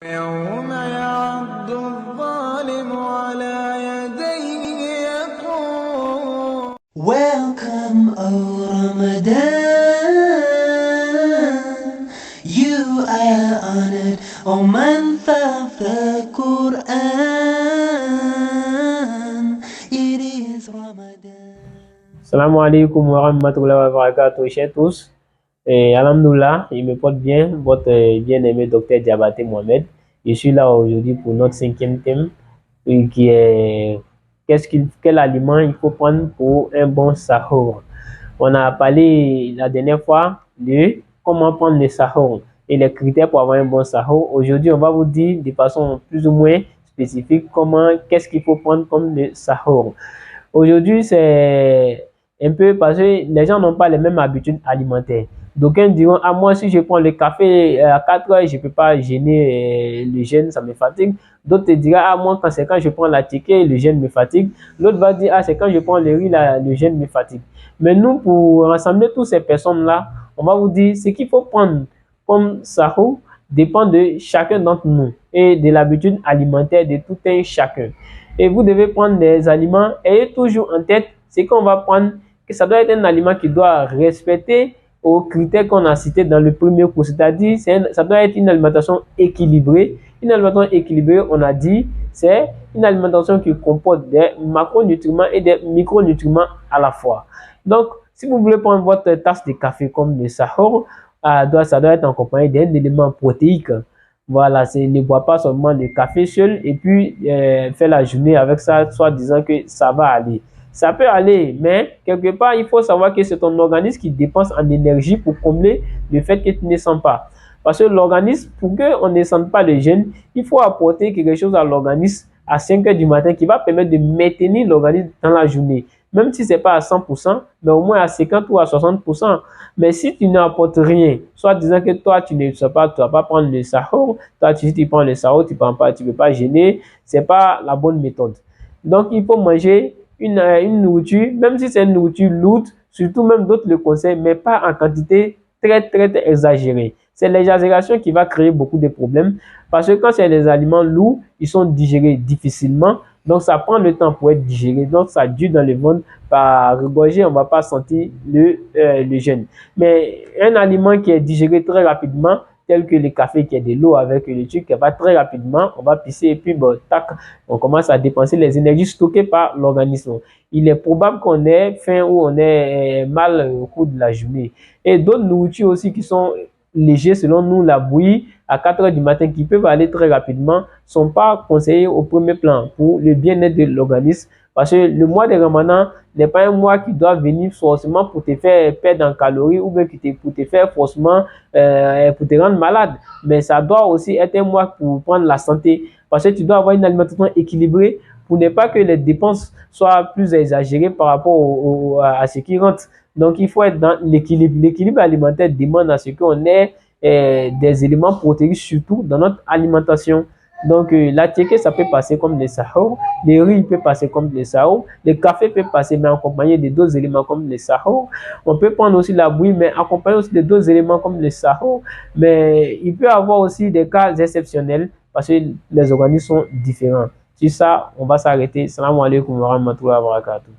يوم يعض الظالم على يديه يقول Welcome, O Ramadan. You are honored, O month of the Quran. It is Ramadan. Salam alaikum wa rahmatullahi wa barakatuh, chers tous. Alhamdoulilah, il me porte bien, votre bien-aimé docteur Diabaté Mohamed. Je suis là aujourd'hui pour notre cinquième thème, qui est quel aliment il faut prendre pour un bon sahur. On a parlé la dernière fois de comment prendre le sahur et les critères pour avoir un bon sahur. Aujourd'hui, on va vous dire de façon plus ou moins spécifique qu'est-ce qu'il faut prendre comme le sahur. Aujourd'hui, c'est un peu parce que les gens n'ont pas les mêmes habitudes alimentaires. D'aucuns diront, ah, moi, si je prends le café à 4 heures, je ne peux pas gêner le jeûne, ça me fatigue. D'autres te diront, ah, moi, quand je prends la ticket, le jeûne me fatigue. L'autre va dire, ah, c'est quand je prends le riz, le jeûne me fatigue. Mais nous, pour rassembler toutes ces personnes-là, on va vous dire, ce qu'il faut prendre comme sahur dépend de chacun d'entre nous et de l'habitude alimentaire de tout un chacun. Et vous devez prendre des aliments, ayez toujours en tête ce qu'on va prendre, que ça doit être un aliment qui doit respecter aux critères qu'on a cités dans le premier cours, c'est-à-dire ça doit être une alimentation équilibrée. Une alimentation équilibrée, on a dit, c'est une alimentation qui comporte des macronutriments et des micronutriments à la fois. Donc, si vous voulez prendre votre tasse de café comme le sahur, ça doit être accompagné d'un élément protéique. Voilà, ne bois pas seulement le café seul et puis faire la journée avec ça, soit disant que ça va aller. Ça peut aller, mais quelque part, il faut savoir que c'est ton organisme qui dépense en énergie pour combler le fait que tu ne sens pas. Parce que l'organisme, pour qu'on ne sente pas le jeûne, il faut apporter quelque chose à l'organisme à 5 heures du matin qui va permettre de maintenir l'organisme dans la journée. Même si ce n'est pas à 100%, mais au moins à 50 ou à 60%. Mais si tu n'apportes rien, soit disant que toi, tu ne sais pas, tu ne vas pas prendre le sahur, toi, si tu prends le sahur, tu ne peux pas gêner, ce n'est pas la bonne méthode. Donc, il faut manger une nourriture, même si c'est une nourriture lourde, surtout même d'autres le conseillent, mais pas en quantité très exagérée. C'est l'exagération qui va créer beaucoup de problèmes parce que quand c'est des aliments lourds, ils sont digérés difficilement. Donc, ça prend le temps pour être digéré. Donc, ça dure dans le ventre par regorger, on ne va pas sentir le jeûne. Mais un aliment qui est digéré très rapidement, tel que le café qui est de l'eau avec le truc, qui va très rapidement, on va pisser et puis bon, tac, on commence à dépenser les énergies stockées par l'organisme. Il est probable qu'on ait faim ou on ait mal au cours de la journée. Et d'autres nourritures aussi qui sont légers selon nous, la bouillie à 4 heures du matin qui peuvent aller très rapidement, sont pas conseillés au premier plan pour le bien-être de l'organisme. Parce que le mois de Ramadan n'est pas un mois qui doit venir forcément pour te faire perdre en calories ou bien pour te faire forcément pour te rendre malade. Mais ça doit aussi être un mois pour prendre la santé. Parce que tu dois avoir une alimentation équilibrée pour ne pas que les dépenses soient plus exagérées par rapport à ce qui rentre. Donc, il faut être dans l'équilibre. L'équilibre alimentaire demande à ce qu'on ait des éléments protéiques, surtout dans notre alimentation. Donc, la ticket, ça peut passer comme le sahur. Le riz peut passer comme le sahur. Le café peut passer, mais accompagné de d'autres éléments comme le sahur. On peut prendre aussi la bouillie, mais accompagné aussi de d'autres éléments comme le sahur. Mais il peut y avoir aussi des cas exceptionnels parce que les organismes sont différents. Sur ça, on va s'arrêter. Salam alaikum wa rahmatullahi wa barakatuh.